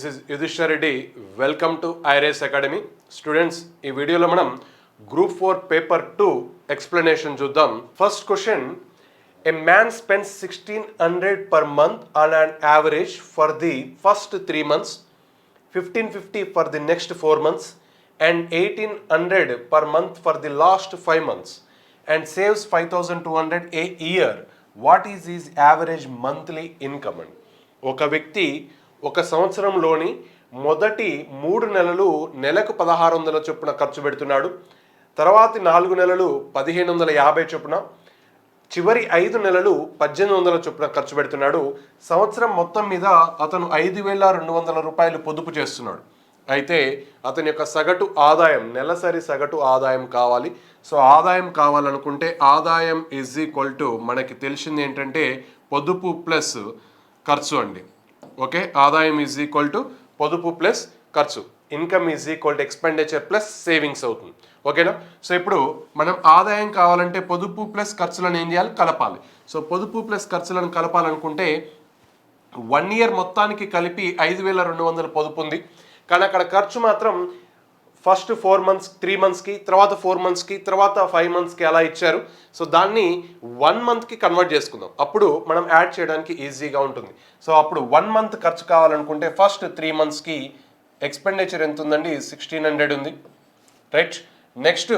is Yudhishthar Reddy. Welcome to IRAS Academy. Students, ఈ వీడియోలో మనం Group 4 Paper 2 explanation చూద్దాం. First question, a man spends 1600 per month on an average for the first 3 months, 1550 for the next 4 months, and 1800 per month for the last 5 months, and saves 5200 a year. What is his average monthly income? ఒక వ్యక్తి ఒక సంవత్సరంలోని మొదటి 3 నెలలు నెలకు 1600 చొప్పున ఖర్చు పెడుతున్నాడు. తర్వాతి 4 నెలలు 1550 చొప్పున, చివరి 5 నెలలు 1800 చొప్పున ఖర్చు పెడుతున్నాడు. సంవత్సరం మొత్తం మీద అతను 5200 రూపాయలు పొదుపు చేస్తున్నాడు. అయితే అతని యొక్క సగటు ఆదాయం, నెలసరి సగటు ఆదాయం కావాలి. సో ఆదాయం కావాలనుకుంటే ఆదాయం ఈజ్ ఈక్వల్ టు మనకి తెలిసింది ఏంటంటే పొదుపు ప్లస్ ఖర్చు అండి. ఓకే, ఆదాయం ఈజ్ ఈక్వల్ టు పొదుపు ప్లస్ ఖర్చు, income is equal to expenditure plus savings అవుతుంది. ఓకేనా? సో ఇప్పుడు మనం ఆదాయం కావాలంటే పొదుపు ప్లస్ ఖర్చులను ఏం చేయాలి? కలపాలి. సో పొదుపు ప్లస్ ఖర్చులను కలపాలనుకుంటే 1 ఇయర్ మొత్తానికి కలిపి 5200 పొదుపు ఉంది. కానీ అక్కడ ఖర్చు మాత్రం ఫస్ట్ 4 మంత్స్ 3 మంత్స్కి, తర్వాత 4 మంత్స్కి, తర్వాత 5 మంత్స్కి అలా ఇచ్చారు. సో దాన్ని 1 మంత్కి కన్వర్ట్ చేసుకుందాం, అప్పుడు మనం యాడ్ చేయడానికి ఈజీగా ఉంటుంది. సో అప్పుడు 1 మంత్ ఖర్చు కావాలనుకుంటే ఫస్ట్ 3 మంత్స్కి ఎక్స్పెండిచర్ ఎంత ఉందండి? 1600 ఉంది, రైట్. నెక్స్ట్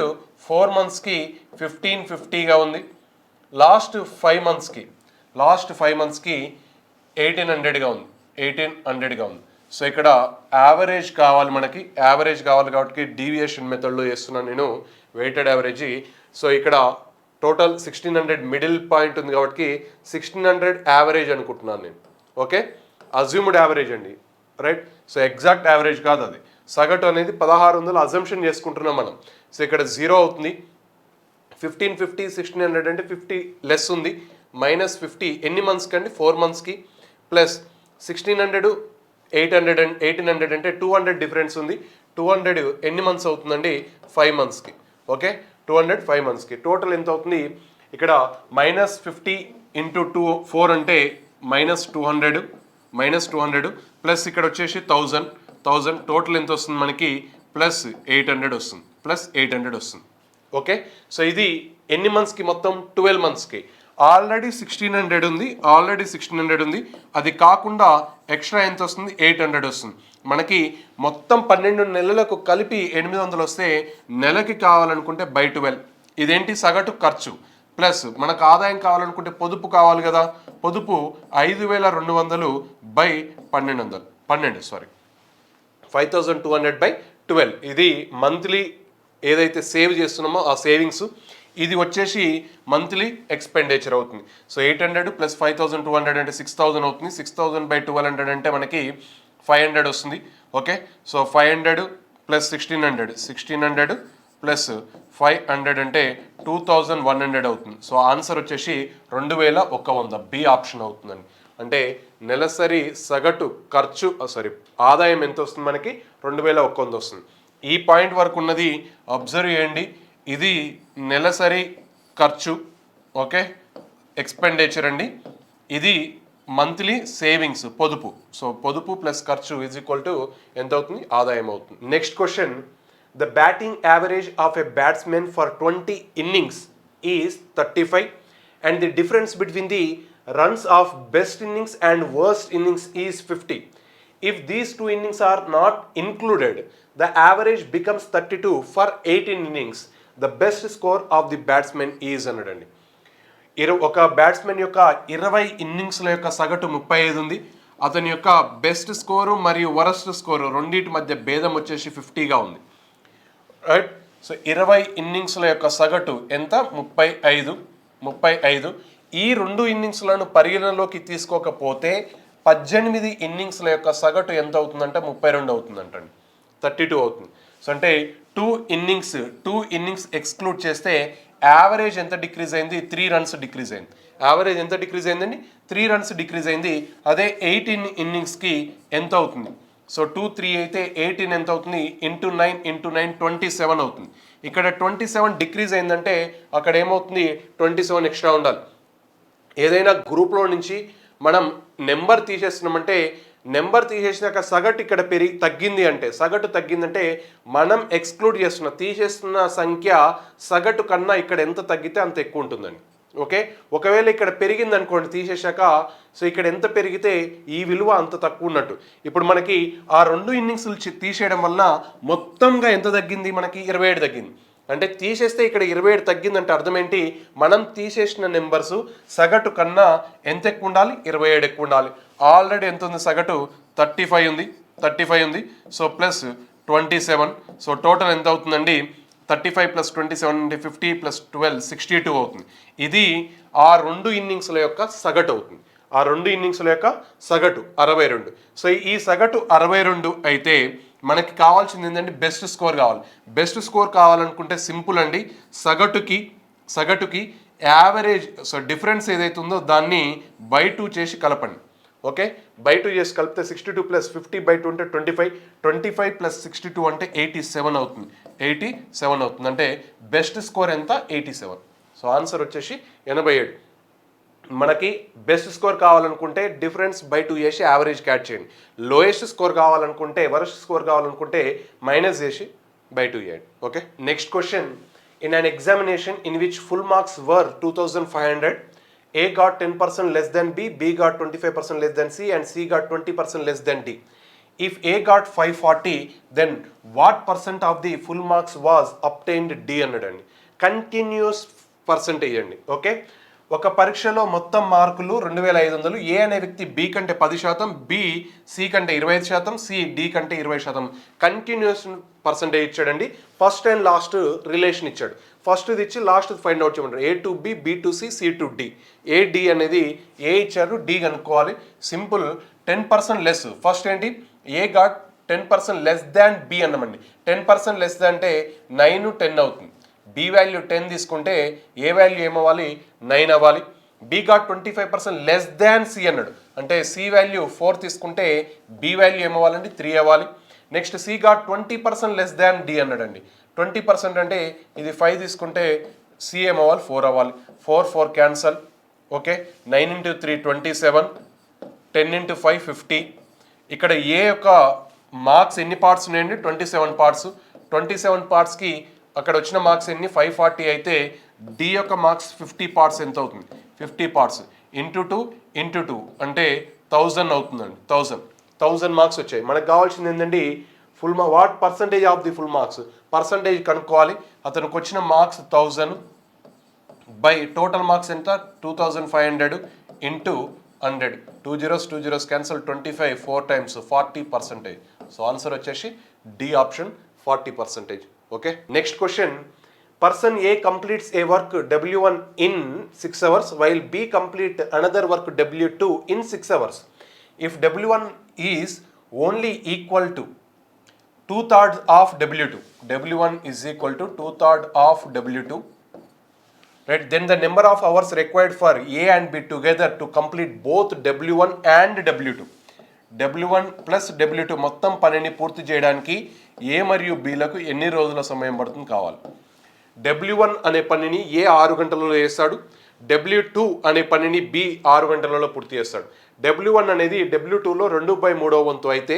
4 మంత్స్కి 1550గా ఉంది. లాస్ట్ 5 మంత్స్కి 1800గా ఉంది, 1800గా ఉంది. సో ఇక్కడ యావరేజ్ కావాలి, మనకి యావరేజ్ కావాలి కాబట్టి డీవియేషన్ మెథడ్లో చేస్తున్నాను నేను, వెయిటెడ్ యావరేజ్. సో ఇక్కడ టోటల్ 1600 మిడిల్ పాయింట్ ఉంది కాబట్టి 1600 యావరేజ్ అనుకుంటున్నాను నేను. ఓకే, అజ్యూమ్డ్ యావరేజ్ అండి, రైట్. సో ఎగ్జాక్ట్ యావరేజ్ కాదు, అది సగటు అనేది 1600 అజంప్షన్ చేసుకుంటున్నాం మనం. సో ఇక్కడ 0 అవుతుంది. 1550 1600 అంటే 50 లెస్ ఉంది, -50 ఎన్ని మంత్స్కి అండి? 4 మంత్స్కి, ప్లస్ 1600 1800 అంటే 200 డిఫరెన్స్ ఉంది. 200 ఎన్ని మంత్స్ అవుతుందండి? 5 మంత్స్కి. ఓకే, 200 5 మంత్స్కి. టోటల్ ఎంత అవుతుంది? ఇక్కడ -50 ఇంటూ 4 అంటే -200 ప్లస్ ఇక్కడ వచ్చేసి 1000 టోటల్ ఎంత వస్తుంది మనకి? +800 వస్తుంది. ఓకే, సో ఇది ఎన్ని మంత్స్కి? మొత్తం 12 మంత్స్కి. ఆల్రెడీ 1600 ఉంది, అది కాకుండా ఎక్స్ట్రా ఎంత వస్తుంది? 800 వస్తుంది. మనకి మొత్తం 12 నెలలకు కలిపి 800 వస్తే నెలకి కావాలనుకుంటే బై 12. ఇదేంటి? సగటు ఖర్చు ప్లస్ మనకు ఆదాయం కావాలనుకుంటే పొదుపు కావాలి కదా, పొదుపు 5200 బై 1200 5200 బై 12. ఇది మంత్లీ ఏదైతే సేవ్ చేస్తున్నామో ఆ సేవింగ్స్, ఇది వచ్చేసి మంత్లీ ఎక్స్పెండిచర్ అవుతుంది. సో 800 ప్లస్ 5200 అంటే 6000 అవుతుంది. 6000 బై 1200 అంటే మనకి 500 వస్తుంది. ఓకే, సో 500 ప్లస్ 1600 ప్లస్ 500 అంటే 2100 అవుతుంది. సో ఆన్సర్ వచ్చేసి 2100, బి ఆప్షన్ అవుతుందండి. అంటే నెలసరి సగటు ఖర్చు ఆదాయం ఎంత వస్తుంది మనకి? 2100 వస్తుంది. ఈ పాయింట్ వరకు ఉన్నది అబ్జర్వ్ చేయండి. ఇది నెలసరి ఖర్చు, ఓకే, ఎక్స్పెండిచర్ అండి. ఇది మంత్లీ సేవింగ్స్, పొదుపు. సో పొదుపు ప్లస్ ఖర్చు ఈజ్ ఈక్వల్ టు ఎంత అవుతుంది? ఆదాయం అవుతుంది. Next question, the batting average of a batsmen for 20 innings is 35 and the difference between the runs of best innings and worst innings is 50. If these 2 innings are not included, the average becomes 32 for 18 innings. The best score of the batsman is అన్నాడండి. ఒక batsmen యొక్క 20 ఇన్నింగ్స్ల యొక్క సగటు 35 ఉంది. అతని యొక్క best score మరియు worst score రెండింటి మధ్య భేదం వచ్చేసి 50గా ఉంది, రైట్. సో 20 ఇన్నింగ్స్ల యొక్క సగటు ఎంత? 35. ఈ 2 ఇన్నింగ్స్లను పరిగణలోకి తీసుకోకపోతే 18 ఇన్నింగ్స్ల యొక్క సగటు ఎంత అవుతుందంటే 32 అవుతుందంటండి, 32 అవుతుంది. సో అంటే 2 ఇన్నింగ్స్ ఎక్స్క్లూడ్ చేస్తే యావరేజ్ ఎంత డిక్రీజ్ అయింది? 3 runs డిక్రీజ్ అయింది. యావరేజ్ ఎంత డిక్రీజ్ అయిందండి? 3 runs డిక్రీజ్ అయింది. అదే 18 ఇన్నింగ్స్కి ఎంత అవుతుంది? సో 2 3 అయితే 18 ఎంత అవుతుంది? ఇంటూ 9 27 అవుతుంది. ఇక్కడ 27 డిక్రీజ్ అయిందంటే అక్కడ ఏమవుతుంది? 27 ఎక్స్ట్రా ఉండాలి. ఏదైనా గ్రూప్లో నుంచి మనం నెంబర్ తీసేస్తున్నామంటే నెంబర్ తీసేసినాక సగటు ఇక్కడ తగ్గింది అంటే, సగటు తగ్గిందంటే మనం ఎక్స్క్లూడ్ తీసేస్తున్న సంఖ్య సగటు కన్నా ఇక్కడ ఎంత తగ్గితే అంత ఎక్కువ ఉంటుందండి. ఓకే, ఒకవేళ ఇక్కడ పెరిగింది అనుకోండి తీసేశాక, సో ఇక్కడ ఎంత పెరిగితే ఈ విలువ అంత తక్కువ ఉన్నట్టు. ఇప్పుడు మనకి ఆ 2 ఇన్నింగ్స్లు తీసేయడం వలన మొత్తంగా ఎంత తగ్గింది, మనకి 27 తగ్గింది. అంటే తీసేస్తే ఇక్కడ 27 తగ్గిందంటే అర్థం ఏంటి, మనం తీసేసిన నెంబర్స్ సగటు కన్నా ఎంత ఎక్కువ ఉండాలి, 27 ఎక్కువ ఉండాలి. ఆల్రెడీ ఎంత ఉంది, సగటు 35 ఉంది. సో ప్లస్ 27, సో టోటల్ ఎంత అవుతుందండి, 35 + 27 అంటే 50 + 12 62 అవుతుంది. ఇది ఆ 2 ఇన్నింగ్స్ల యొక్క సగటు అవుతుంది. ఆ 2 ఇన్నింగ్స్ల యొక్క సగటు 62. సో ఈ సగటు 62 అయితే మనకి కావాల్సింది ఏంటంటే బెస్ట్ స్కోర్ కావాలి. బెస్ట్ స్కోర్ కావాలనుకుంటే సింపుల్ అండి, సగటుకి యావరేజ్, సో డిఫరెన్స్ ఏదైతే ఉందో దాన్ని బై 2 చేసి కలపండి. ఓకే, బై 2 చేసి కలిపితే 62 + 50/2 అంటే 25 + 62 అంటే 87 అవుతుంది. 87 అవుతుంది. అంటే బెస్ట్ స్కోర్ ఎంత, 87. సో ఆన్సర్ వచ్చేసి 87. మనకి బెస్ట్ స్కోర్ కావాలనుకుంటే డిఫరెన్స్ బై 2 చేసి యావరేజ్ క్యాట్ చేయండి. లోయెస్ట్ స్కోర్ కావాలనుకుంటే, వరస్ట్ స్కోర్ కావాలనుకుంటే మైనస్ చేసి బై 2 చేయండి. Okay, next question. In an examination in which full marks were 2500, A got 10% less than B, B got 25% less than C, and C got 20% less than D. If A got 540, then what percent of the full marks was obtained D అన్నాడండి. Continuous percentage అండి. Okay, ఒక పరీక్షలో మొత్తం మార్కులు 2500. ఏ అనే వ్యక్తి B కంటే 10%, B C కంటే 25%, C D కంటే 20%. కంటిన్యూస్ పర్సంటేజ్ ఇచ్చాడండి. ఫస్ట్ అండ్ లాస్ట్ రిలేషన్ ఇచ్చాడు. ఫస్ట్ ఇది ఇచ్చి లాస్ట్ ఫైండ్ అవుట్ చేయమంటారు. A to B, B to C, C to D. A D అనేది ఏ ఇచ్చారు, D కనుక్కోవాలి. Simple, 10% less. ఫస్ట్ ఏంటి, A got 10% less than B అన్నామండి. 10% less అంటే 9, 10 అవుతుంది. B వాల్యూ 10 తీసుకుంటే ఏ వాల్యూ ఏమవ్వాలి, 9 అవ్వాలి. B got 25% less than C అన్నాడు. అంటే C వాల్యూ 4 తీసుకుంటే B వాల్యూ ఏమవ్వాలండి, 3 అవ్వాలి. Next C got 20% less than D అన్నాడండి. 20% అంటే ఇది 5 తీసుకుంటే C ఏమవ్వాలి, 4 అవ్వాలి. 4 క్యాన్సల్. ఓకే, 9 × 3 27, 10 × 5 50. ఇక్కడ ఏ యొక్క మార్క్స్ ఎన్ని పార్ట్స్ ఉన్నాయండి, 27 పార్ట్స్. 27 పార్ట్స్కి అక్కడ వచ్చిన మార్క్స్ ఎన్ని, 540 అయితే D యొక్క మార్క్స్ 50 పార్ట్స్ ఎంత అవుతుంది, 50 పార్ట్స్ ఇంటూ 2 అంటే 1000 అవుతుందండి. 1000 మార్క్స్ వచ్చాయి. మనకు కావాల్సింది ఏంటండి, full what percentage of the full marks, percentage కనుక్కోవాలి. అతనికి వచ్చిన మార్క్స్ 1000 బై టోటల్ మార్క్స్ ఎంత, 2500 into 100. 2 zeros cancel, 25 4 times 40%. So answer వచ్చేసి D option, 40%. Okay, next question. Person A completes a work W1 in 6 hours while B complete another work W2 in 6 hours. If W1 is only equal to 2/3 of W2, W1 is equal to 2/3 of W2, right? Then the number of hours required for A and B together to complete both W1 and W2. W1 plus W2 మొత్తం పనిని పూర్తి చేయడానికి ఏ మరియు బీలకు ఎన్ని రోజుల సమయం పడుతుంది కావాలి. W1 అనే పనిని ఏ 6 గంటలలో చేస్తాడు, W2 అనే పనిని B 6 గంటలలో పూర్తి చేస్తాడు. W1 అనేది W2లో 2/3 వంతు అయితే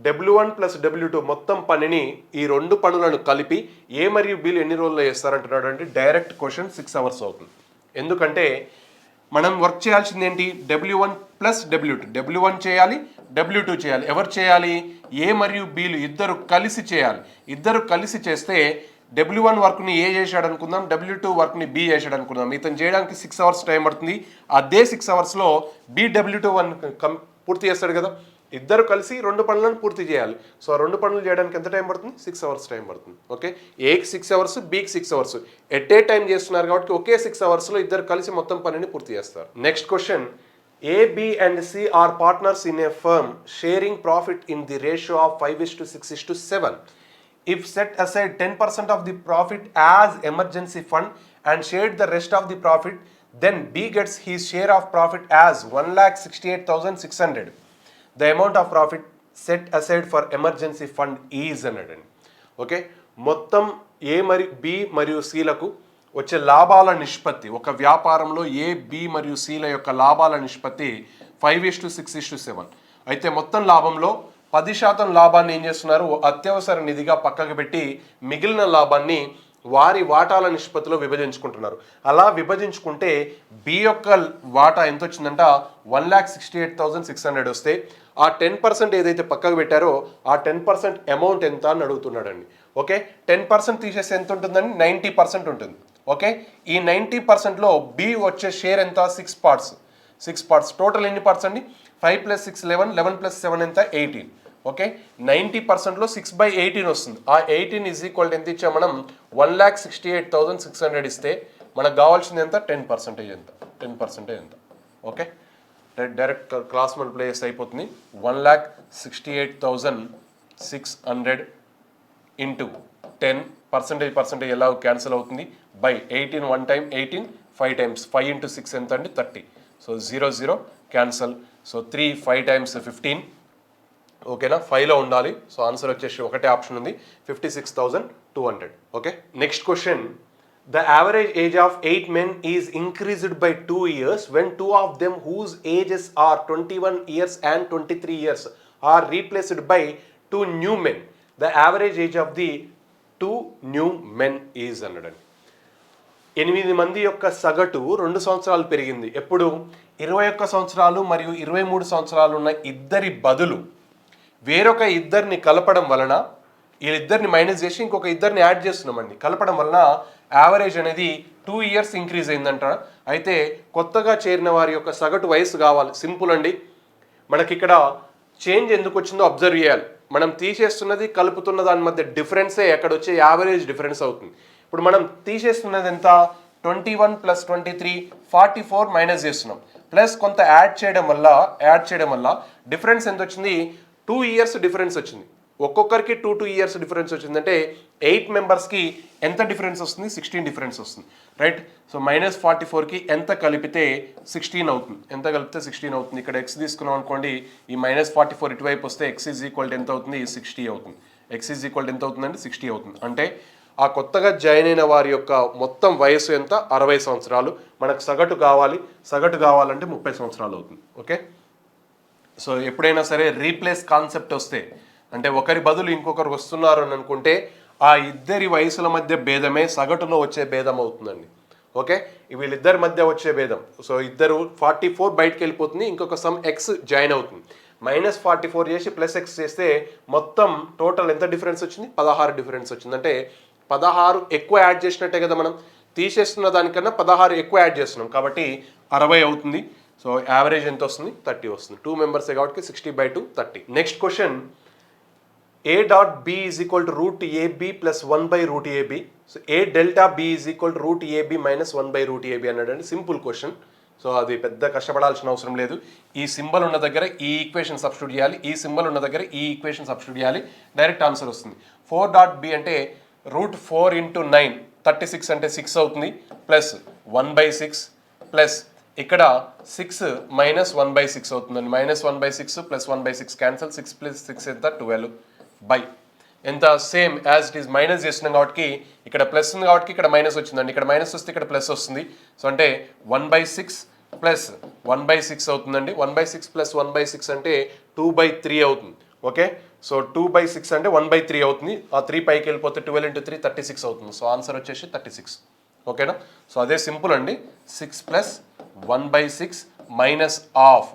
W1 ప్లస్ W2 మొత్తం పనిని, ఈ 2 పనులను కలిపి ఏ మరియు బీలు ఎన్ని రోజుల్లో చేస్తారంటున్నాడు. అంటే డైరెక్ట్ క్వశ్చన్ 6 hours అవుతుంది. ఎందుకంటే మనం వర్క్ చేయాల్సింది ఏంటి, W1 ప్లస్ W2. W1 చేయాలి, W2 చేయాలి. ఎవరు చేయాలి, ఏ మరియు బీలు ఇద్దరు కలిసి చేయాలి. ఇద్దరు కలిసి చేస్తే W1 వర్క్ని ఏ చేశాడు అనుకుందాం, W2 వర్క్ని B చేశాడు అనుకుందాం. ఇతను చేయడానికి 6 hours టైం పడుతుంది. అదే 6 hoursలో B W2 పూర్తి చేస్తాడు కదా. ఇద్దరు కలిసి 2 పనులను పూర్తి చేయాలి. సో ఆ 2 పనులు చేయడానికి ఎంత టైం పడుతుంది, 6 hours టైం పడుతుంది. ఓకే, ఏకి 6 hours, బీకి 6 hours. ఎట్ ఏ టైం చేస్తున్నారు కాబట్టి ఒకే 6 hoursలో ఇద్దరు కలిసి మొత్తం పనిని పూర్తి చేస్తారు. Next question. A, B and C are partners in a firm sharing profit in the ratio of 5:6:7. If set aside 10% of the profit as emergency fund and shared the rest of the profit, then B gets his share of profit as 1,68,600. The amount of profit set aside for emergency fund is అన్నాడండి. Okay, మొత్తం ఏ మరియు B మరియు సిలకు వచ్చే లాభాల నిష్పత్తి, ఒక వ్యాపారంలో A B మరియు సిల యొక్క లాభాల నిష్పత్తి 5:6:7. అయితే మొత్తం లాభంలో 10% లాభాన్ని ఏం చేస్తున్నారు, అత్యవసర నిధిగా పక్కకు పెట్టి మిగిలిన లాభాన్ని వారి వాటాల నిష్పత్తిలో విభజించుకుంటున్నారు. అలా విభజించుకుంటే బి యొక్క వాటా ఎంత వచ్చిందంట, 1,68,600 వస్తే ఆ 10% ఏదైతే పక్కకు పెట్టారో ఆ 10% అమౌంట్ ఎంత అని అడుగుతున్నాడండి. ఓకే, 10% తీసేస్తే ఎంత ఉంటుందండి, 90% ఉంటుంది. ఓకే, ఈ 90%లో బి వచ్చే షేర్ ఎంత, 6 పార్ట్స్. టోటల్ ఎన్ని పార్ట్స్ అండి, 5 + 6 11, 11 + 7 ఎంత, 18. ఓకే, 90%లో 6/18 వస్తుంది. ఆ 18 = ఎంత ఇచ్చా మనం, 1,68,600 ఇస్తే మనకు కావాల్సింది ఎంత, 10% ఎంత, 10% ఎంత. ఓకే, డైరెక్ట్ క్లాస్ మల్టిప్లై చేస్తే అయిపోతుంది. 1,68,600 ఇంటూ 10% ఎలా క్యాన్సిల్ అవుతుంది బై 18, 1 time 18, 5 times 5 × 6 ఎంత అండి, 30. So 0 0 cancel. So 3 5 times 15. ఓకేనా, 5లో ఉండాలి. సో ఆన్సర్ వచ్చేసి ఒకటే ఆప్షన్ ఉంది, 56,200. Okay, next question. The average age of 8 men is increased by 2 years when 2 of them whose ages are 21 years and 23 years are replaced by 2 new men. The average age of the 2 new men is అన్నాడు. 8 మంది యొక్క సగటు 2 సంవత్సరాలు పెరిగింది. ఎప్పుడు, 21 సంవత్సరాలు మరియు 23 సంవత్సరాలు ఉన్న ఇద్దరి బదులు వేరొక ఇద్దరిని కలపడం వలన, వీళ్ళిద్దరిని మైనస్ చేసి ఇంకొక ఇద్దరిని యాడ్ చేస్తున్నామండి. కలపడం వలన యావరేజ్ అనేది 2 years ఇంక్రీజ్ అయిందంట. అయితే కొత్తగా చేరిన వారి యొక్క సగటు వయసు కావాలి. సింపుల్ అండి, మనకి ఇక్కడ చేంజ్ ఎందుకు వచ్చిందో అబ్జర్వ్ చేయాలి. మనం తీసేస్తున్నది కలుపుతున్న దాని మధ్య డిఫరెన్సే ఎక్కడ వచ్చే యావరేజ్ డిఫరెన్స్ అవుతుంది. ఇప్పుడు మనం తీసేస్తున్నది ఎంత, 21 + 23 44 మైనస్ చేస్తున్నాం, ప్లస్ కొంత యాడ్ చేయడం వల్ల డిఫరెన్స్ ఎంత వచ్చింది, 2 years డిఫరెన్స్ వచ్చింది. ఒక్కొక్కరికి 2 years డిఫరెన్స్ వచ్చిందంటే 8 మెంబర్స్కి ఎంత డిఫరెన్స్ వస్తుంది, 16 డిఫరెన్స్ వస్తుంది. రైట్, సో -44కి ఎంత కలిపితే 16 అవుతుంది, ఎంత కలిపితే 16 అవుతుంది. ఇక్కడ x తీసుకున్నాం అనుకోండి, ఈ -44 ఇటువైపు వస్తే x = ఎంత అవుతుంది, 60 అవుతుంది. x = ఎంత అవుతుందండి, 60 అవుతుంది. అంటే ఆ కొత్తగా జాయిన్ అయిన వారి యొక్క మొత్తం వయసు ఎంత, 60 సంవత్సరాలు. మనకు సగటు కావాలంటే 30 సంవత్సరాలు అవుతుంది. ఓకే, సో ఎప్పుడైనా సరే రీప్లేస్ కాన్సెప్ట్ వస్తే, అంటే ఒకరి బదులు ఇంకొకరు వస్తున్నారు అని అనుకుంటే ఆ ఇద్దరి వయసుల మధ్య భేదమే సగటులో వచ్చే భేదం అవుతుందండి. ఓకే, వీళ్ళిద్దరి మధ్య వచ్చే భేదం. సో ఇద్దరు 44 బయటకు వెళ్ళిపోతుంది, ఇంకొక సమ్ ఎక్స్ జాయిన్ అవుతుంది. -44 చేసి +x చేస్తే మొత్తం టోటల్ ఎంత డిఫరెన్స్ వచ్చింది, 16 డిఫరెన్స్ వచ్చింది. అంటే 16 ఎక్కువ యాడ్ చేసినట్టే కదా, మనం తీసేస్తున్న దానికన్నా 16 ఎక్కువ యాడ్ చేస్తున్నాం కాబట్టి 60 అవుతుంది. సో యావరేజ్ ఎంత వస్తుంది, 30 వస్తుంది. 2 మెంబర్సే కాబట్టి 60/2 30. Next question, A.B is equal to √AB plus 1/√AB. So A∆B is equal to √AB minus 1/√AB అన్నాడండి. Simple question. సో అది పెద్ద కష్టపడాల్సిన అవసరం లేదు. ఈ సింబల్ ఉన్న దగ్గర ఈ ఈక్వేషన్ సబ్స్టిట్యూట్ చేయాలి, ఈ సింబల్ ఉన్న దగ్గర ఈ ఈక్వేషన్ సబ్స్టిట్యూట్ చేయాలి, డైరెక్ట్ ఆన్సర్ వస్తుంది. 4.B అంటే √4 × 9 36 అంటే 6 అవుతుంది, ప్లస్ 1/6 ప్లస్ ఇక్కడ 6 - 1/6 అవుతుందండి. -1/6 ప్లస్ 1/6 క్యాన్సల్, 6 + 6 ఎంత, 12 బై ఎంత, same as it is. Minus చేస్తున్నాం కాబట్టి ఇక్కడ ప్లస్ ఉంది కాబట్టి ఇక్కడ మైనస్ వచ్చిందండి, ఇక్కడ మైనస్ వస్తే ఇక్కడ ప్లస్ వస్తుంది. సో అంటే 1/6 ప్లస్ 1/6 అవుతుందండి. 1/6 ప్లస్ 1/6 అంటే 2/3 అవుతుంది. ఓకే, సో 2/6 అంటే 1/3 అవుతుంది. ఆ 3 పైకి వెళ్ళిపోతే 12 × 3 36 అవుతుంది. సో ఆన్సర్ వచ్చేసి 36. ఓకేనా, సో అదే సింపుల్ అండి. 6 + 1/6 మైనస్ ఆఫ్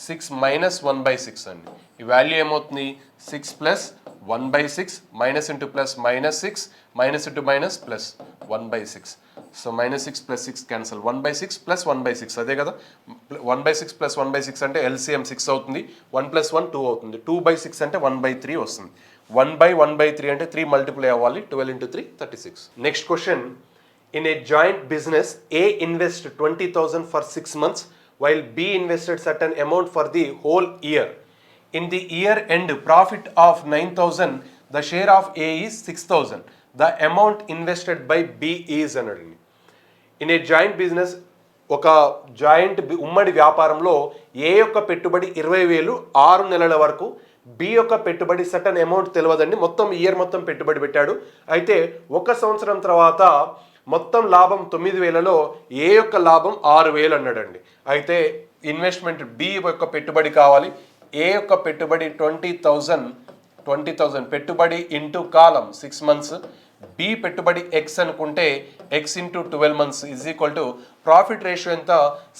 6 - 1/6 అండి. ఈ వాల్యూ ఏమవుతుంది, 6 + 1/6 minus into plus -6 minus into minus plus 1/6. So -6 + 6 cancel, 1/6 + 1/6 అదే కదా. 1/6 + 1/6 అంటే LCM 6 అవుతుంది. 1 + 1 2 అవుతుంది. 2/6 అంటే 1/3 వస్తుంది. 1/1/3 అంటే 3 మల్టిప్లై అవ్వాలి. 12 × 3 36. Next question, in a joint business A invest 20,000 for 6 months while B invested certain amount for the whole year. In the year end profit of 9,000, the share of A is 6,000. The amount invested by B is అన్నాడు. In a joint business, ఒక joint ఉమ్మడి వ్యాపారంలో ఏ యొక్క పెట్టుబడి 20,000 6 నెలల వరకు, B యొక్క పెట్టుబడి సర్టన్ అమౌంట్ తెలియదండి, మొత్తం ఇయర్ మొత్తం పెట్టుబడి పెట్టాడు. అయితే 1 సంవత్సరం తర్వాత మొత్తం లాభం 9,000లో ఏ యొక్క లాభం 6,000 అన్నాడండి. అయితే ఇన్వెస్ట్మెంట్ బి యొక్క పెట్టుబడి కావాలి, ఏ యొక్క పెట్టుబడి 20,000 పెట్టుబడి ఇంటూ కాలం 6 మంత్స్, బి పెట్టుబడి ఎక్స్ అనుకుంటే X into 12 months is equal to profit ratio ఎంత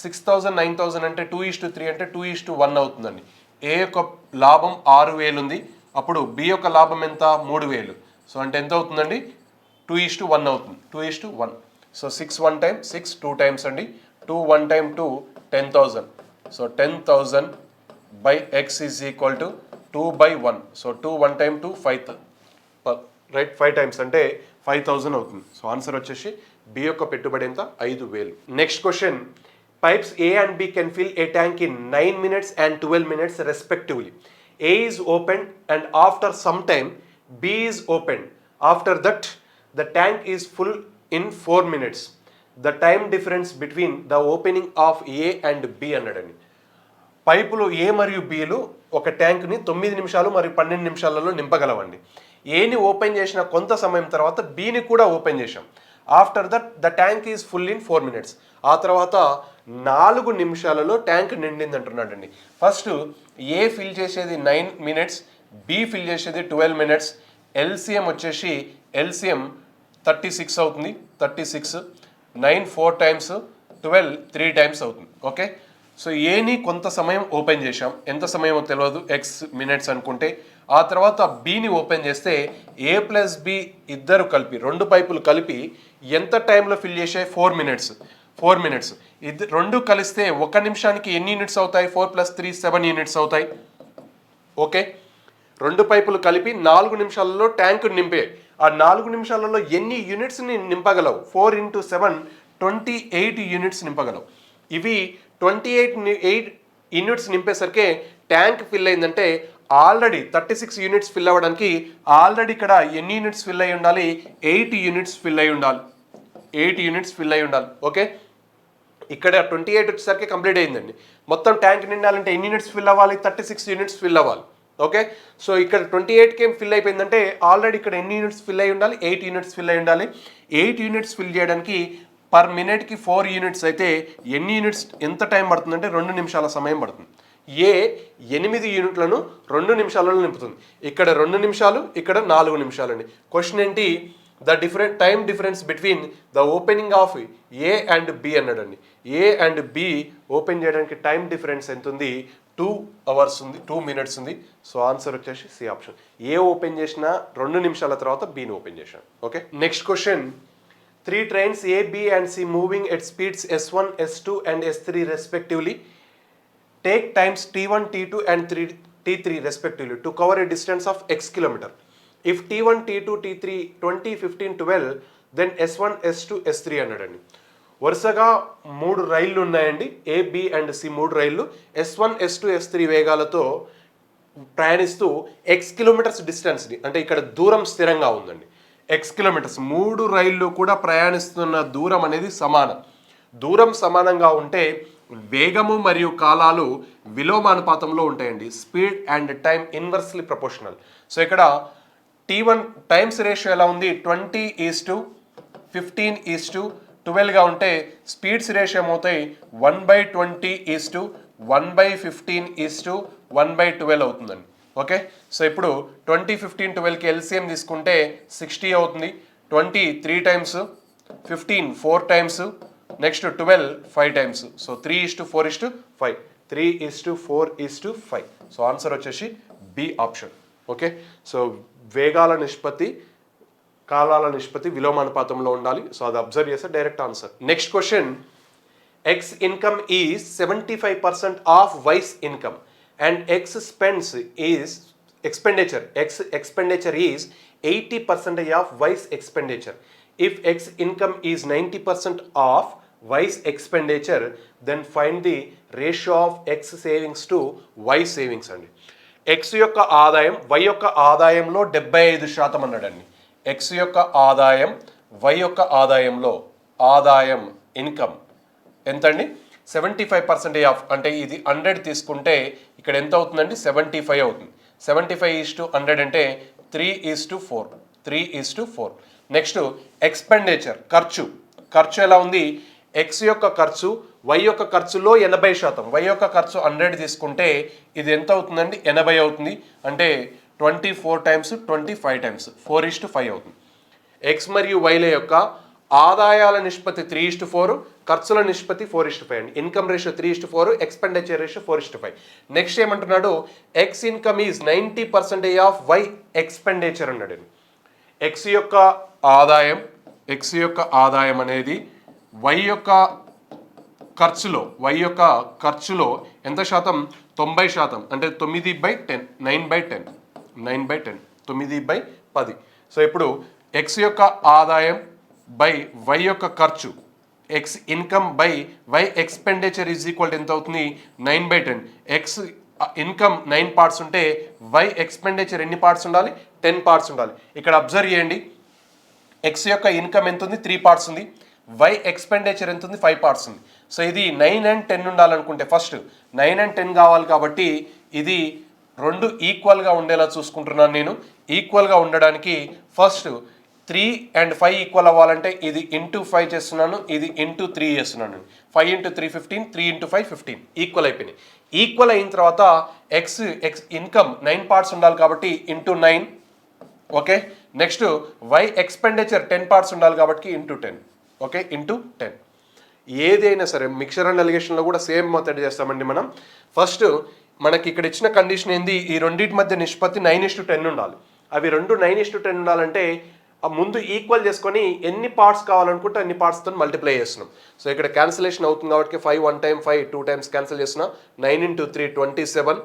6,000 9,000 అంటే 2:3 అంటే 2:1 అవుతుందండి. ఏ యొక్క లాభం 6,000 ఉంది, అప్పుడు బి యొక్క లాభం ఎంత 3,000. సో అంటే ఎంత అవుతుందండి 2:1 అవుతుంది. 2:1. సో 6 1 టైమ్ 6 2 టైమ్స్ అండి, 2 1 time 2 10,000. So 10,000 by X is equal to 2/1. So 2 1 time 2 5 right 5 times అంటే 5,000 అవుతుంది. సో ఆన్సర్ వచ్చేసి బి యొక్క పెట్టుబడి ఎంత 5,000. Next question, pipes A and B can fill a tank in 9 minutes and 12 minutes respectively. A is opened and after some time B is opened. After that the tank is full in 4 minutes. The time difference between the opening of A and B అన్నాడని. పైపులు ఏ మరియు బిలు ఒక ట్యాంక్ని 9 నిమిషాలు మరియు 12 నిమిషాలలో నింపగలవండి. ఏని open చేసిన కొంత సమయం తర్వాత బిని కూడా ఓపెన్ చేశాం. After that the tank is full in 4 minutes. ఆ తర్వాత 4 నిమిషాలలో ట్యాంక్ నిండింది అంటున్నాడండి. ఫస్ట్ ఏ ఫిల్ చేసేది 9 minutes, బి ఫిల్ చేసేది 12 minutes. ఎల్సిఎం వచ్చేసి ఎల్సిఎం 36 అవుతుంది. 36 9 4 టైమ్స్ 12 3 టైమ్స్ అవుతుంది. ఓకే, సో ఏని కొంత సమయం ఓపెన్ చేశాం, ఎంత సమయమో తెలియదు, ఎక్స్ మినిట్స్ అనుకుంటే. ఆ తర్వాత బిని ఓపెన్ చేస్తే ఏ ప్లస్ బి ఇద్దరు కలిపి 2 పైపులు కలిపి ఎంత టైంలో ఫిల్ చేసాయి 4 minutes. ఇది 2 కలిస్తే 1 నిమిషానికి ఎన్ని యూనిట్స్ అవుతాయి 4 + 3 7 యూనిట్స్ అవుతాయి. ఓకే, 2 పైపులు కలిపి 4 నిమిషాలలో ట్యాంక్ నింపే. ఆ 4 నిమిషాలలో ఎన్ని యూనిట్స్ని నింపగలవు 4 × 7 28 యూనిట్స్ నింపగలవు. ఇవి 28 యూనిట్స్ నింపేసరికి ట్యాంక్ ఫిల్ అయిందంటే ఆల్రెడీ 36 యూనిట్స్ ఫిల్ అవ్వడానికి ఆల్రెడీ ఇక్కడ ఎన్ని యూనిట్స్ ఫిల్ అయి ఉండాలి 8 యూనిట్స్ ఫిల్ అయి ఉండాలి. 8 యూనిట్స్ ఫిల్ అయి ఉండాలి. ఓకే, ఇక్కడ 28 వచ్చేసరికి కంప్లీట్ అయిందండి. మొత్తం ట్యాంక్ నిండాలంటే ఎన్ని యూనిట్స్ ఫిల్ అవ్వాలి 36 యూనిట్స్ ఫిల్ అవ్వాలి. ఓకే, సో ఇక్కడ 28కి ఫిల్ అయిపోయిందంటే ఆల్రెడీ ఇక్కడ ఎన్ని యూనిట్స్ ఫిల్ అయి ఉండాలి 8 యూనిట్స్ ఫిల్ అయి ఉండాలి. 8 యూనిట్స్ ఫిల్ చేయడానికి పర్ మినిట్కి 4 యూనిట్స్ అయితే ఎన్ని యూనిట్స్ ఎంత టైం పడుతుందంటే 2 నిమిషాల సమయం పడుతుంది. ఏ 8 యూనిట్లను 2 నిమిషాలలో నింపుతుంది. ఇక్కడ 2 నిమిషాలు, ఇక్కడ 4 నిమిషాలు అండి. క్వశ్చన్ ఏంటి, the time difference between the opening of A and B అన్నాడండి. ఏ అండ్ బి ఓపెన్ చేయడానికి టైం డిఫరెన్స్ ఎంత ఉంది 2 hours ఉంది, 2 minutes ఉంది. సో ఆన్సర్ వచ్చేసి సి ఆప్షన్. ఏ ఓపెన్ చేసిన 2 నిమిషాల తర్వాత బిని ఓపెన్ చేశాను. Okay, next question, 3 trains A, B and C moving at speeds S1, S2 and S3 respectively take times T1, T2 and T3 respectively to cover a distance of x kilometer. If T1, T2, T3 20, 15, 12 then S1, S2, S3 అన్నాడండి. వరుసగా 3 రైళ్లు ఉన్నాయండి, A B and C 3 రైళ్లు S1, S2, S3 వేగాలతో ప్రయాణిస్తూ X kilometres డిస్టెన్స్ని, అంటే ఇక్కడ దూరం స్థిరంగా ఉందండి. ఎక్స్ కిలోమీటర్స్ 3 రైళ్లు కూడా ప్రయాణిస్తున్న దూరం అనేది సమానం. దూరం సమానంగా ఉంటే వేగము మరియు కాలాలు విలోమానుపాతంలో ఉంటాయండి. Speed and time inversely proportional. So ఇక్కడ T1 టైమ్స్ రేషియో ఎలా ఉంది 20:15:12గా ఉంటే స్పీడ్స్ రేషియో ఏమవుతాయి 1/20:1/15:1/12 అవుతుందండి. ఓకే, సో ఇప్పుడు 20 15 12కి ఎల్సిఎం తీసుకుంటే 60 అవుతుంది. 20 3 times, 15 4 times, next 12 5 times. So 3:4:5, 3:4:5. So answer వచ్చేసి బి ఆప్షన్. ఓకే, సో వేగాల నిష్పత్తి కాలాల నిష్పత్తి విలోమానుపాతంలో ఉండాలి. సో అది అబ్జర్వ్ చేస్తే direct answer. Next question, X income is 75% of Y's income and X expenditure is 80% of Y's expenditure. If X income is 90% of Y's expenditure, then find the ratio of X savings to Y savings అండి. X యొక్క ఆదాయం Y యొక్క ఆదాయంలో 75% అన్నాడండి. X యొక్క ఆదాయం Y యొక్క ఆదాయంలో ఆదాయం ఇన్కమ్ ఎంతండి 75% ఆఫ్, అంటే ఇది 100 తీసుకుంటే ఇక్కడ ఎంత అవుతుందండి 75 అవుతుంది. 75:100 అంటే 3:4. నెక్స్ట్ ఎక్స్పెండిచర్ ఖర్చు ఎలా ఉంది ఎక్స్ యొక్క ఖర్చు వై యొక్క ఖర్చులో 80%, వై యొక్క ఖర్చు 100 తీసుకుంటే ఇది ఎంత అవుతుందండి 80 అవుతుంది. అంటే 24 టైమ్స్ 25 టైమ్స్ 4:5 అవుతుంది. ఎక్స్ మరియు వైల యొక్క ఆదాయాల నిష్పత్తి 3:4, ఖర్చుల నిష్పత్తి 4:5 అండి. Income ratio 3:4, expenditure ratio 4:5. Next ఏమంటున్నాడు, X income is 90% of Y expenditure అన్నాడు. ఎక్స్ యొక్క ఆదాయం అనేది వై యొక్క ఖర్చులో ఎంత శాతం, 90%. అంటే 9/10, 9/10, 9/10. సో ఇప్పుడు ఎక్స్ యొక్క ఆదాయం బై వై యొక్క ఖర్చు, X income by Y expenditure is equal ఎంత అవుతుంది, 9/10. ఎక్స్ ఇన్కమ్ 9 పార్ట్స్ ఉంటే వై ఎక్స్పెండిచర్ ఎన్ని పార్ట్స్ ఉండాలి, 10 పార్ట్స్ ఉండాలి. ఇక్కడ అబ్జర్వ్ చేయండి, ఎక్స్ యొక్క ఇన్కమ్ ఎంత ఉంది, 3 పార్ట్స్ ఉంది. వై ఎక్స్పెండిచర్ ఎంత ఉంది, 5 పార్ట్స్ ఉంది. సో ఇది 9 and 10 ఉండాలనుకుంటే ఫస్ట్ 9 and 10 కావాలి. కాబట్టి ఇది రెండు ఈక్వల్గా ఉండేలా చూసుకుంటున్నాను నేను. ఈక్వల్గా ఉండడానికి ఫస్ట్ 3 and 5 ఈక్వల్ అవ్వాలంటే ఇది ఇంటూ 5 చేస్తున్నాను, ఇది ఇంటూ 3 చేస్తున్నాను. 5 × 3 15, 3 × 5 15, ఈక్వల్ అయిపోయినాయి. ఈక్వల్ అయిన తర్వాత ఎక్స్ ఇన్కమ్ 9 పార్ట్స్ ఉండాలి కాబట్టి into 9. Okay, next Y expenditure 10 parts ఉండాలి కాబట్టి ఇంటూ 10. Okay, into 10. ఏదైనా సరే మిక్చర్ అండ్ అలిగేషన్లో కూడా సేమ్ మెథడ్ చేస్తామండి మనం. ఫస్ట్ మనకి ఇక్కడ ఇచ్చిన కండిషన్ ఏంది, ఈ రెండింటి మధ్య నిష్పత్తి 9:10 ఉండాలి. అవి రెండు 9:10 ఉండాలంటే ముందు ఈక్వల్ చేసుకొని ఎన్ని పార్ట్స్ కావాలనుకుంటే అన్ని పార్ట్స్తో మల్టిప్లై చేస్తున్నాం. సో ఇక్కడ క్యాన్సిలేషన్ అవుతుంది కాబట్టి 5 1 time, 5 2 times క్యాన్సిల్ చేస్తున్నా. 9 × 3 27,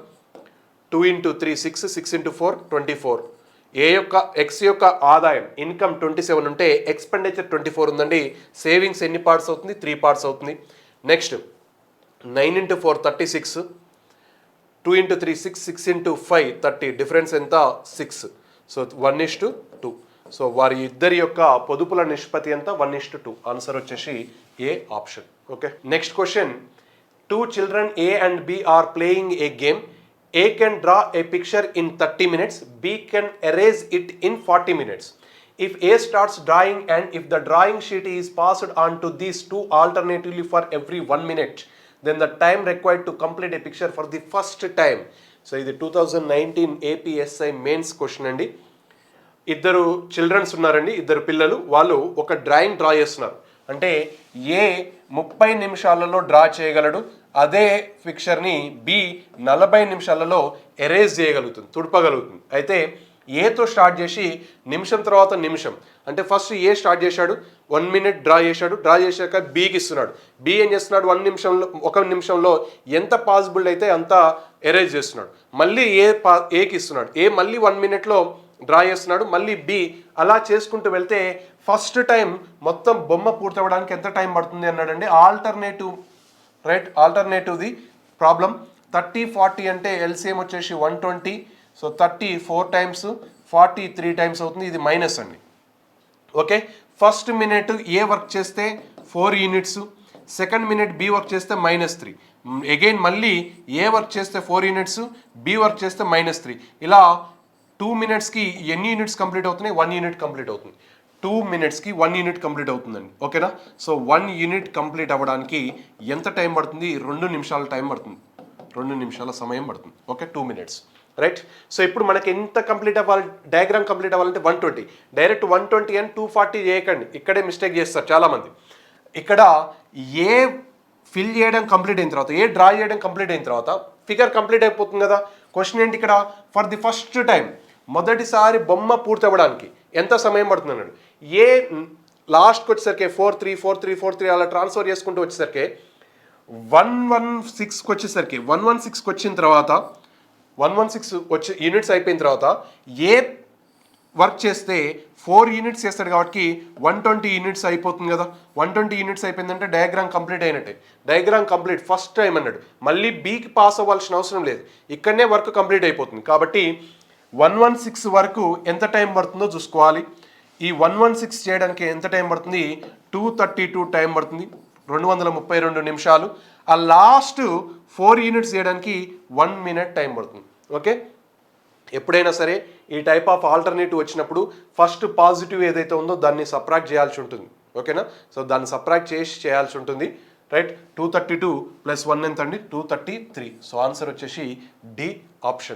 2 × 3 6, 6 × 4 24. ఎక్స్ యొక్క ఆదాయం ఇన్కమ్ 27 ఉంటే ఎక్స్పెండిచర్ 24 ఉందండి. సేవింగ్స్ ఎన్ని పార్ట్స్ అవుతుంది, 3 పార్ట్స్ అవుతుంది. నెక్స్ట్ 9 × 4 36, 2 × 3 6, 6 × 5 30. డిఫరెన్స్ ఎంత, 6. సో 1:2. సో వారి ఇద్దరి యొక్క పొదుపుల నిష్పత్తి ఎంత, 1:2. ఆన్సర్ వచ్చేసి A option. Okay, next question. 2 children A and B are playing a game. A can draw a picture in 30 minutes, B can erase it in 40 minutes. If A starts drawing and if the drawing sheet is passed on to these two alternatively for every 1 minute, then the time required to complete a picture for the first time. So ఇది 2019 APSI mains question అండి. ఇద్దరు children's ఉన్నారండి, ఇద్దరు పిల్లలు. వాళ్ళు ఒక drawing draw చేస్తున్నారు. అంటే ఏ 30 నిమిషాలలో డ్రా చేయగలడు, అదే పిక్చర్ని బి 40 నిమిషాలలో ఎరేజ్ చేయగలుగుతుంది, తుడపగలుగుతుంది. అయితే ఏతో స్టార్ట్ చేసి నిమిషం తర్వాత నిమిషం, అంటే ఫస్ట్ ఏ స్టార్ట్ చేశాడు, 1 minute డ్రా చేశాడు. డ్రా చేశాక బీకి ఇస్తున్నాడు. బి ఏం చేస్తున్నాడు, 1 నిమిషంలో ఎంత పాసిబుల్ అయితే అంత ఎరేజ్ చేస్తున్నాడు. మళ్ళీ ఏకి ఇస్తున్నాడు. ఏ మళ్ళీ 1 minuteలో డ్రా చేస్తున్నాడు. మళ్ళీ బి అలా చేసుకుంటూ వెళ్తే ఫస్ట్ టైం మొత్తం బొమ్మ పూర్తవడానికి ఎంత టైం పడుతుంది అన్నాడండి. ఆల్టర్నేటివ్ది ప్రాబ్లం. 30 40 అంటే ఎల్సిఎం వచ్చేసి 120. సో 30 4 times, 40 3 times అవుతుంది. ఇది మైనస్ అండి. Okay, first minute A work చేస్తే 4 units, second minute B work చేస్తే -3. అగైన్ మళ్ళీ ఏ వర్క్ చేస్తే 4 units, బి వర్క్ చేస్తే -3. ఇలా 2 minutesకి ఎన్ని యూనిట్స్ కంప్లీట్ అవుతున్నాయి, 1 unit కంప్లీట్ అవుతుంది. 2 minutesకి 1 unit కంప్లీట్ అవుతుందండి. ఓకేనా. సో 1 unit కంప్లీట్ అవ్వడానికి ఎంత టైం పడుతుంది, 2 నిమిషాల టైం పడుతుంది, 2 నిమిషాల సమయం పడుతుంది. Okay, 2 minutes, right. సో ఇప్పుడు మనకి ఎంత కంప్లీట్ అవ్వాలి, డయాగ్రామ్ కంప్లీట్ అవ్వాలంటే 120. డైరెక్ట్ 120 and 240 చేయకండి, ఇక్కడే మిస్టేక్ చేస్తారు చాలామంది. ఇక్కడ ఏ ఫిల్ చేయడం కంప్లీట్ అయిన తర్వాత, ఏ డ్రా చేయడం కంప్లీట్ అయిన తర్వాత ఫిగర్ కంప్లీట్ అయిపోతుంది కదా. క్వశ్చన్ ఏంటి ఇక్కడ, ఫర్ ది ఫస్ట్ టైం, మొదటిసారి బొమ్మ పూర్తి అవ్వడానికి ఎంత సమయం పడుతుంది అన్నాడు. ఏ లాస్ట్కి వచ్చేసరికి 4 3 4 3 4 3 అలా ట్రాన్స్ఫర్ చేసుకుంటూ వచ్చేసరికి 116కి వచ్చేసరికి 116కి వచ్చిన తర్వాత 116 వచ్చి యూనిట్స్ అయిపోయిన తర్వాత ఏ వర్క్ చేస్తే 4 units చేస్తాడు కాబట్టి 120 units అయిపోతుంది కదా. 120 units అయిపోయిందంటే డయాగ్రామ్ కంప్లీట్ అయినట్టే. డయాగ్రామ్ కంప్లీట్ ఫస్ట్ టైం అన్నాడు. మళ్ళీ బీకి పాస్ అవ్వాల్సిన అవసరం లేదు, ఇక్కడనే వర్క్ కంప్లీట్ అయిపోతుంది. కాబట్టి 116 వరకు ఎంత టైం పడుతుందో చూసుకోవాలి. ఈ 116 చేయడానికి ఎంత టైం పడుతుంది, 232 టైం పడుతుంది, 232 నిమిషాలు. ఆ లాస్ట్ 4 units చేయడానికి 1 minute టైం పడుతుంది. ఓకే, ఎప్పుడైనా సరే ఈ టైప్ ఆఫ్ ఆల్టర్నేటివ్ వచ్చినప్పుడు ఫస్ట్ పాజిటివ్ ఏదైతే ఉందో దాన్ని సబ్ట్రాక్ట్ చేయాల్సి ఉంటుంది. ఓకేనా. సో దాన్ని సబ్ట్రాక్ట్ చేసి చేయాల్సి ఉంటుంది, రైట్. 232 + 1 ఎంత అండి? 233. సో ఆన్సర్ వచ్చేసి డి ఆప్షన్.